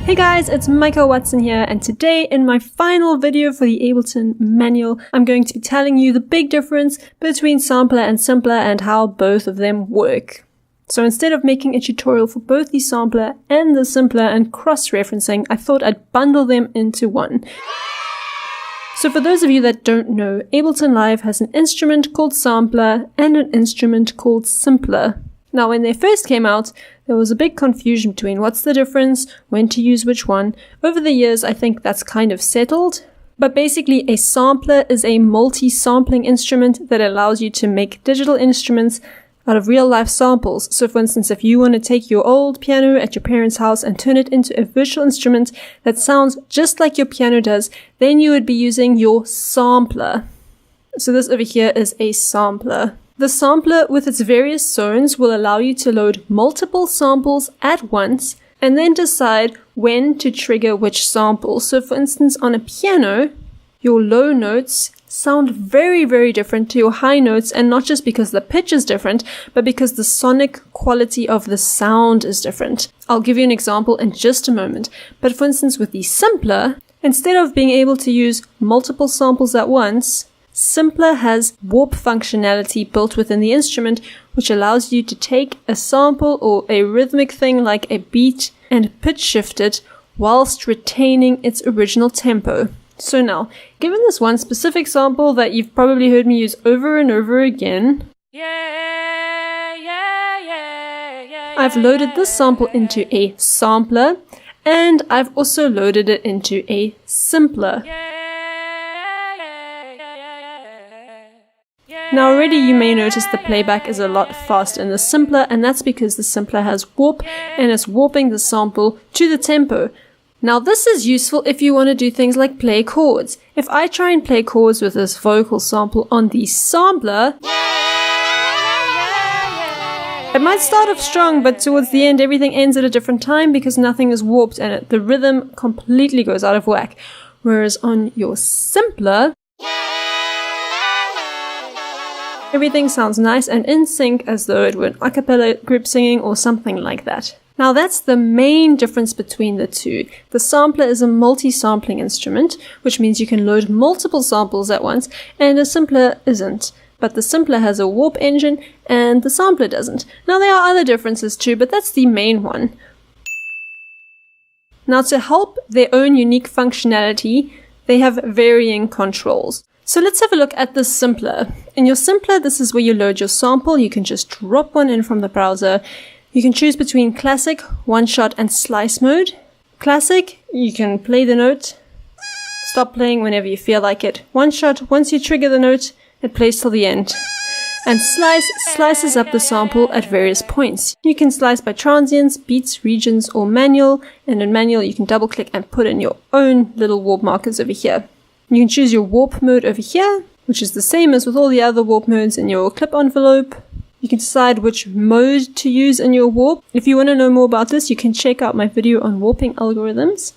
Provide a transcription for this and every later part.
Hey guys, it's Michael Watson here, and today in my final video for the Ableton manual, I'm going to be telling you the big difference between sampler and simpler and how both of them work. So instead of making a tutorial for both the sampler and the simpler and cross-referencing, I thought I'd bundle them into one. So for those of you that don't know, Ableton Live has an instrument called sampler and an instrument called simpler. Now when they first came out, there was a big confusion between what's the difference, when to use which one. Over the years, I think that's kind of settled. But basically, a sampler is a multi-sampling instrument that allows you to make digital instruments out of real-life samples. So for instance, if you want to take your old piano at your parents' house and turn it into a virtual instrument that sounds just like your piano does, then you would be using your sampler. So this over here is a sampler. The sampler with its various zones will allow you to load multiple samples at once and then decide when to trigger which sample. So for instance, on a piano, your low notes sound very, very different to your high notes, and not just because the pitch is different, but because the sonic quality of the sound is different. I'll give you an example in just a moment. But for instance, with the simpler, instead of being able to use multiple samples at once, Simpler has warp functionality built within the instrument, which allows you to take a sample or a rhythmic thing like a beat and pitch shift it whilst retaining its original tempo. So now, given this one specific sample that you've probably heard me use over and over again, I've loaded this sample into a sampler, and I've also loaded it into a simpler. Now already you may notice the playback is a lot faster in the simpler, and that's because the simpler has warp and it's warping the sample to the tempo. Now this is useful if you want to do things like play chords. If I try and play chords with this vocal sample on the sampler, it might start off strong, but towards the end everything ends at a different time because nothing is warped and the rhythm completely goes out of whack. Whereas on your simpler, everything sounds nice and in sync as though it were an a cappella group singing or something like that. Now that's the main difference between the two. The sampler is a multi-sampling instrument, which means you can load multiple samples at once, and a simpler isn't. But the simpler has a warp engine and the sampler doesn't. Now there are other differences too, but that's the main one. Now to help their own unique functionality, they have varying controls. So let's have a look at the simpler. In your simpler, this is where you load your sample. You can just drop one in from the browser. You can choose between classic, one-shot, and slice mode. Classic, you can play the note, stop playing whenever you feel like it. One-shot, once you trigger the note, it plays till the end. And slice slices up the sample at various points. You can slice by transients, beats, regions, or manual. And in manual, you can double-click and put in your own little warp markers over here. You can choose your warp mode over here, which is the same as with all the other warp modes in your clip envelope. You can decide which mode to use in your warp. If you want to know more about this, you can check out my video on warping algorithms.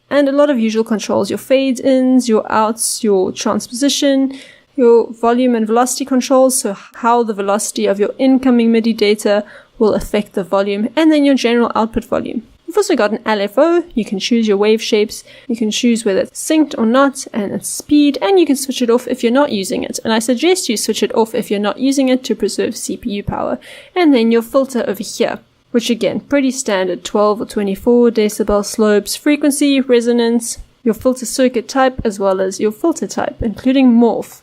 And a lot of usual controls, your fade-ins, your outs, your transposition, your volume and velocity controls, so how the velocity of your incoming MIDI data will affect the volume, and then your general output volume. You've also got an LFO, you can choose your wave shapes, you can choose whether it's synced or not, and its speed, and you can switch it off if you're not using it. And I suggest you switch it off if you're not using it to preserve CPU power. And then your filter over here, which again, pretty standard, 12 or 24 decibel slopes, frequency, resonance, your filter circuit type, as well as your filter type, including morph.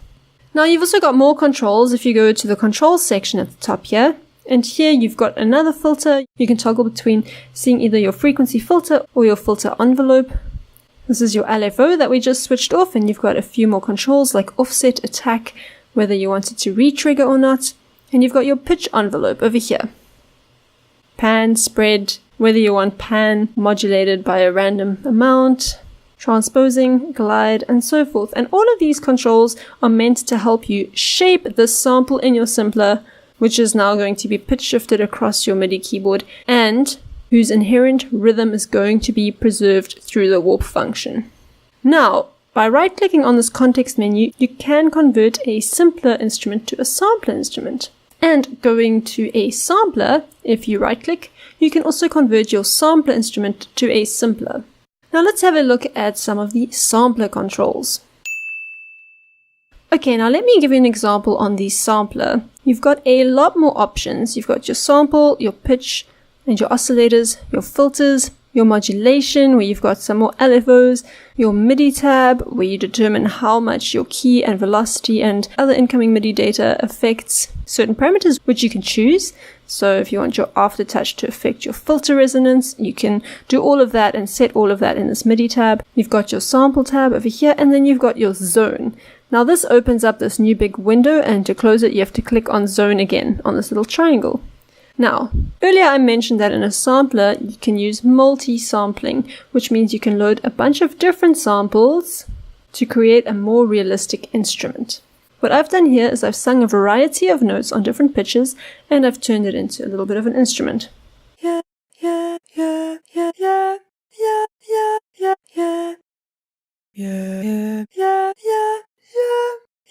Now you've also got more controls if you go to the controls section at the top here. And here you've got another filter. You can toggle between seeing either your frequency filter or your filter envelope. This is your LFO that we just switched off, and you've got a few more controls like offset, attack, whether you want it to re-trigger or not. And you've got your pitch envelope over here. Pan, spread, whether you want pan modulated by a random amount, transposing, glide, and so forth. And all of these controls are meant to help you shape the sample in your simpler, which is now going to be pitch shifted across your MIDI keyboard and whose inherent rhythm is going to be preserved through the warp function. Now, by right-clicking on this context menu, you can convert a simpler instrument to a sampler instrument. And going to a sampler, if you right-click, you can also convert your sampler instrument to a simpler. Now let's have a look at some of the sampler controls. Okay, now let me give you an example on the sampler. You've got a lot more options. You've got your sample, your pitch, and your oscillators, your filters, your modulation, where you've got some more LFOs, your Midi tab, where you determine how much your key and velocity and other incoming Midi data affects certain parameters, which you can choose. So if you want your aftertouch to affect your filter resonance, you can do all of that and set all of that in this Midi tab. You've got your sample tab over here, and then you've got your zone. Now this opens up this new big window, and to close it, you have to click on zone again on this little triangle. Now, earlier I mentioned that in a sampler, you can use multi-sampling, which means you can load a bunch of different samples to create a more realistic instrument. What I've done here is I've sung a variety of notes on different pitches, and I've turned it into a little bit of an instrument. Yeah, yeah, yeah, yeah, yeah, yeah, yeah, yeah, yeah. Yeah, yeah, yeah, yeah,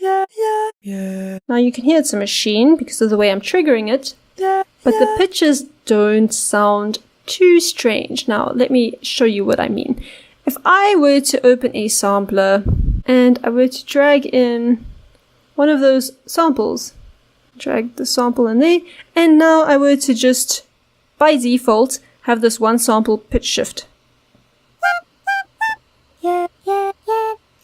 yeah, yeah, yeah. Now you can hear it's a machine because of the way I'm triggering it. But the pitches don't sound too strange. Now, let me show you what I mean. If I were to open a sampler and I were to drag in one of those samples, drag the sample in there, and now I were to just, by default, have this one sample pitch shift.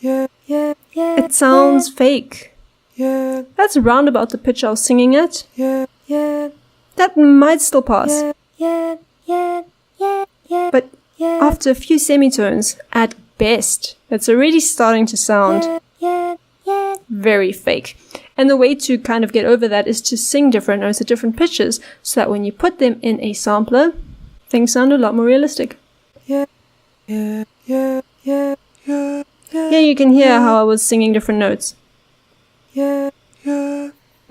It sounds fake. That's around about the pitch I was singing at. That might still pass. But after a few semitones, at best, it's already starting to sound very fake. And the way to kind of get over that is to sing different notes at different pitches, so that when you put them in a sampler, things sound a lot more realistic. Yeah, you can hear how I was singing different notes.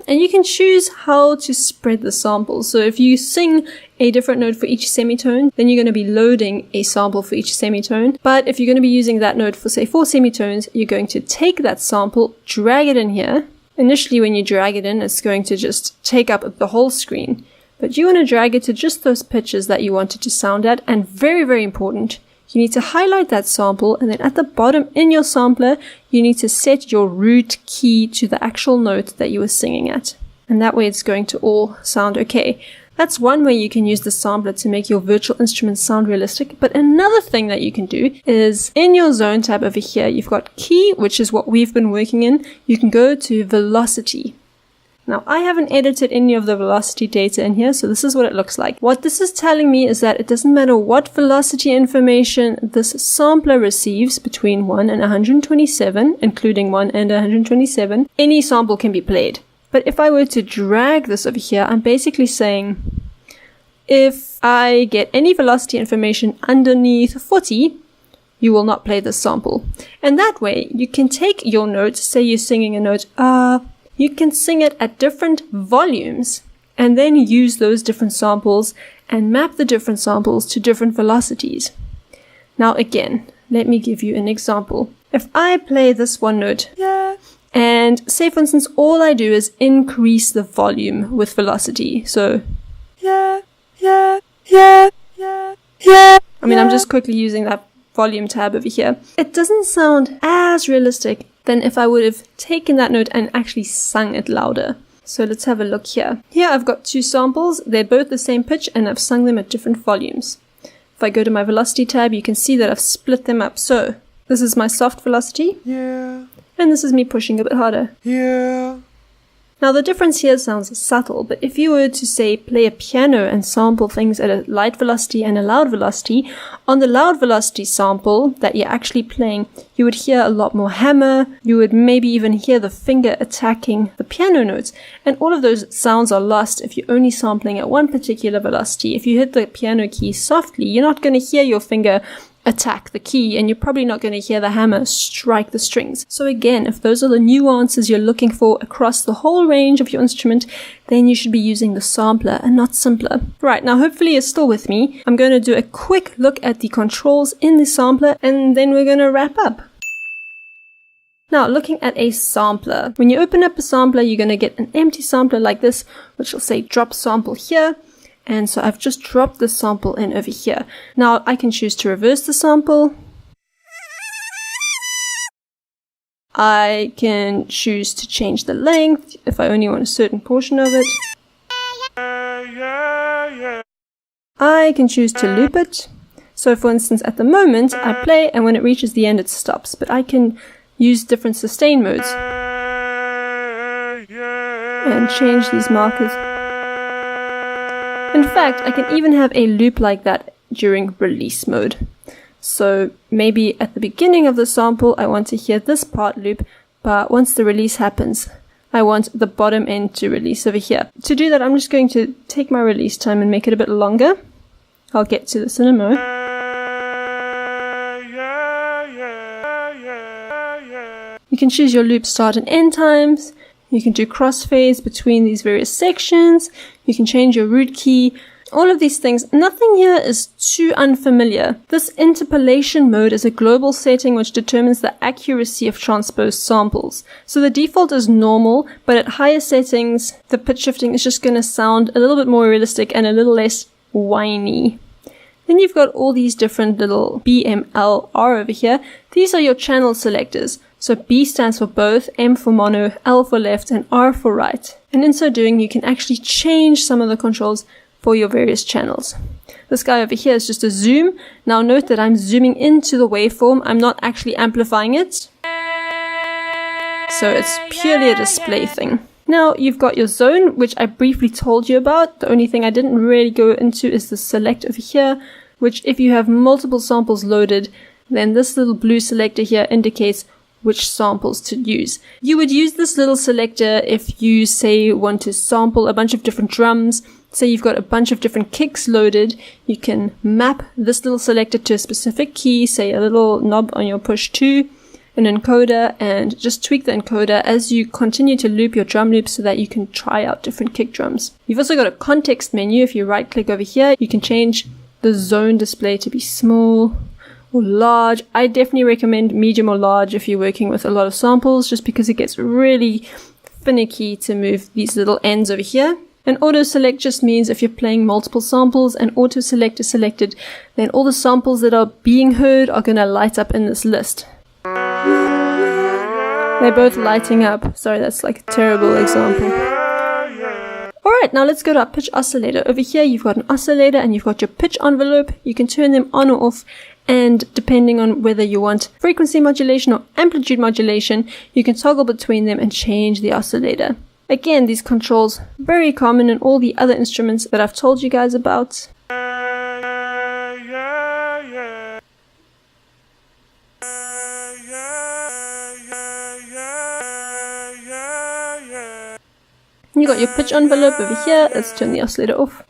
And you can choose how to spread the samples. So if you sing a different note for each semitone, then you're going to be loading a sample for each semitone. But if you're going to be using that note for, say, 4 semitones, you're going to take that sample, drag it in here. Initially, when you drag it in, it's going to just take up the whole screen. But you want to drag it to just those pitches that you want it to sound at. And very, very important, you need to highlight that sample, and then at the bottom in your sampler, you need to set your root key to the actual note that you were singing at. And that way it's going to all sound okay. That's one way you can use the sampler to make your virtual instruments sound realistic. But another thing that you can do is in your zone tab over here, you've got key, which is what we've been working in. You can go to velocity. Now, I haven't edited any of the velocity data in here, so this is what it looks like. What this is telling me is that it doesn't matter what velocity information this sampler receives between 1 and 127, including 1 and 127, any sample can be played. But if I were to drag this over here, I'm basically saying, if I get any velocity information underneath 40, you will not play this sample. And that way, you can take your note, say you're singing a note, you can sing it at different volumes and then use those different samples and map the different samples to different velocities. Now again, let me give you an example. If I play this one note, and say for instance, all I do is increase the volume with velocity. So, I'm just quickly using that volume tab over here. It doesn't sound as realistic than if I would have taken that note and actually sung it louder. So let's have a look here. Here I've got 2 samples. They're both the same pitch and I've sung them at different volumes. If I go to my velocity tab, you can see that I've split them up. So this is my soft velocity. And this is me pushing a bit harder. Now the difference here sounds subtle, but if you were to say play a piano and sample things at a light velocity and a loud velocity, on the loud velocity sample that you're actually playing, you would hear a lot more hammer, you would maybe even hear the finger attacking the piano notes, and all of those sounds are lost if you're only sampling at one particular velocity. If you hit the piano key softly, you're not going to hear your finger attack the key, and you're probably not going to hear the hammer strike the strings. So again, if those are the nuances you're looking for across the whole range of your instrument, then you should be using the sampler and not simpler. Right, now hopefully you're still with me. I'm going to do a quick look at the controls in the sampler, and then we're going to wrap up. Now, looking at a sampler. When you open up a sampler, you're going to get an empty sampler like this, which will say drop sample here. And so I've just dropped the sample in over here. Now I can choose to reverse the sample, I can choose to change the length if I only want a certain portion of it. I can choose to loop it. So for instance, at the moment, I play and when it reaches the end, it stops. But I can use different sustain modes and change these markers. In fact, I can even have a loop like that during release mode. So maybe at the beginning of the sample, I want to hear this part loop, but once the release happens, I want the bottom end to release over here. To do that, I'm just going to take my release time and make it a bit longer. I'll get to this in a moment. You can choose your loop start and end times. You can do crossfades between these various sections. You can change your root key. All of these things, nothing here is too unfamiliar. This interpolation mode is a global setting which determines the accuracy of transposed samples. So the default is normal, but at higher settings, the pitch shifting is just going to sound a little bit more realistic and a little less whiny. Then you've got all these different little B, M, L, R over here. These are your channel selectors. So B stands for both, M for mono, L for left, and R for right. And in so doing, you can actually change some of the controls for your various channels. This guy over here is just a zoom. Now note that I'm zooming into the waveform. I'm not actually amplifying it. So it's purely a display thing. Now you've got your zone, which I briefly told you about. The only thing I didn't really go into is the select over here, which if you have multiple samples loaded, then this little blue selector here indicates which samples to use. You would use this little selector if you, say, want to sample a bunch of different drums. Say you've got a bunch of different kicks loaded, you can map this little selector to a specific key, say a little knob on your push 2, an encoder, and just tweak the encoder as you continue to loop your drum loops so that you can try out different kick drums. You've also got a context menu. If you right click over here, you can change the zone display to be small or large. I definitely recommend medium or large if you're working with a lot of samples, just because it gets really finicky to move these little ends over here. And auto select just means if you're playing multiple samples and auto select is selected, then all the samples that are being heard are going to light up in this list. They're both lighting up. Sorry, that's like a terrible example. Alright, now let's go to our pitch oscillator. Over here you've got an oscillator and you've got your pitch envelope. You can turn them on or off, and depending on whether you want frequency modulation or amplitude modulation, you can toggle between them and change the oscillator. Again, these controls, very common in all the other instruments that I've told you guys about. You got your pitch envelope over here. Let's turn the oscillator off.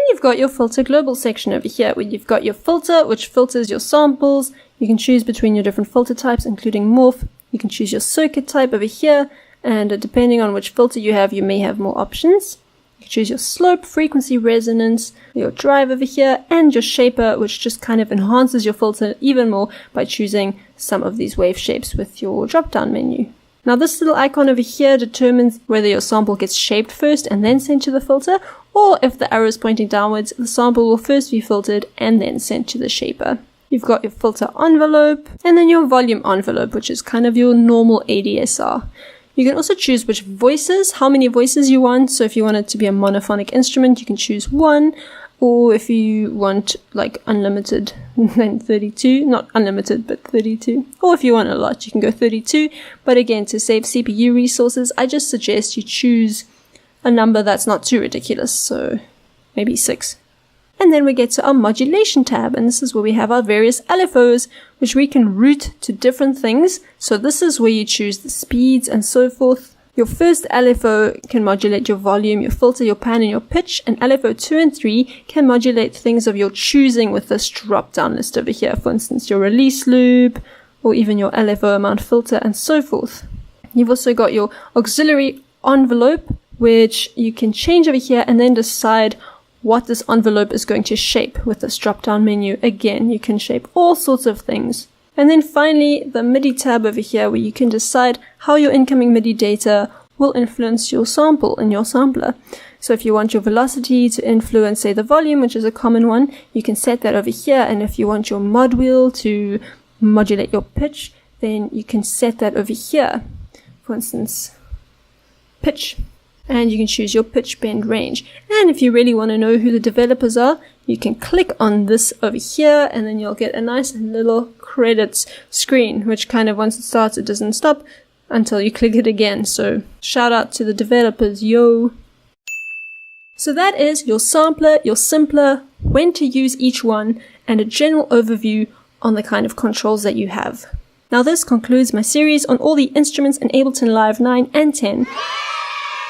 You've got your filter global section over here, where you've got your filter, which filters your samples. You can choose between your different filter types, including morph. You can choose your circuit type over here, and depending on which filter you have, you may have more options. You can choose your slope, frequency, resonance, your drive over here, and your shaper, which just kind of enhances your filter even more by choosing some of these wave shapes with your drop-down menu. Now this little icon over here determines whether your sample gets shaped first and then sent to the filter, or if the arrow is pointing downwards, the sample will first be filtered and then sent to the shaper. You've got your filter envelope, and then your volume envelope, which is kind of your normal ADSR. You can also choose which voices, how many voices you want. So if you want it to be a monophonic instrument, you can choose 1. Or if you want like unlimited, then 32. Not unlimited, but 32. Or if you want a lot, you can go 32. But again, to save CPU resources, I just suggest you choose a number that's not too ridiculous. So maybe 6. And then we get to our Modulation tab, and this is where we have our various LFOs, which we can route to different things. So this is where you choose the speeds and so forth. Your first LFO can modulate your volume, your filter, your pan, and your pitch, and LFO 2 and 3 can modulate things of your choosing with this drop-down list over here. For instance, your release loop, or even your LFO amount filter, and so forth. You've also got your auxiliary envelope, which you can change over here and then decide what this envelope is going to shape with this drop-down menu. Again, you can shape all sorts of things. And then finally, the Midi tab over here, where you can decide how your incoming Midi data will influence your sample in your sampler. So if you want your velocity to influence, say, the volume, which is a common one, you can set that over here. And if you want your mod wheel to modulate your pitch, then you can set that over here. For instance, pitch. And you can choose your pitch bend range. And if you really want to know who the developers are, you can click on this over here, and then you'll get a nice little credits screen, which kind of, once it starts, it doesn't stop until you click it again. So shout out to the developers, yo! So that is your sampler, your simpler, when to use each one, and a general overview on the kind of controls that you have. Now this concludes my series on all the instruments in Ableton Live 9 and 10.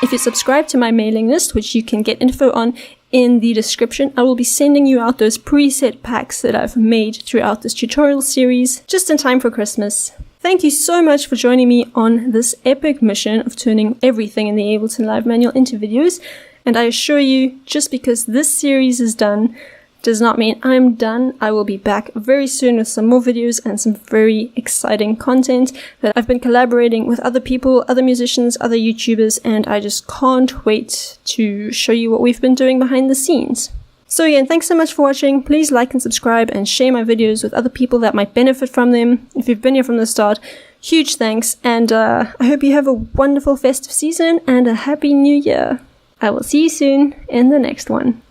If you subscribe to my mailing list, which you can get info on in the description, I will be sending you out those preset packs that I've made throughout this tutorial series, just in time for Christmas. Thank you so much for joining me on this epic mission of turning everything in the Ableton Live manual into videos, and I assure you, just because this series is done, does not mean I'm done. I will be back very soon with some more videos and some very exciting content that I've been collaborating with other people, other musicians, other YouTubers, and I just can't wait to show you what we've been doing behind the scenes. So again, thanks so much for watching. Please like and subscribe and share my videos with other people that might benefit from them. If you've been here from the start, huge thanks, and I hope you have a wonderful festive season and a happy new year. I will see you soon in the next one.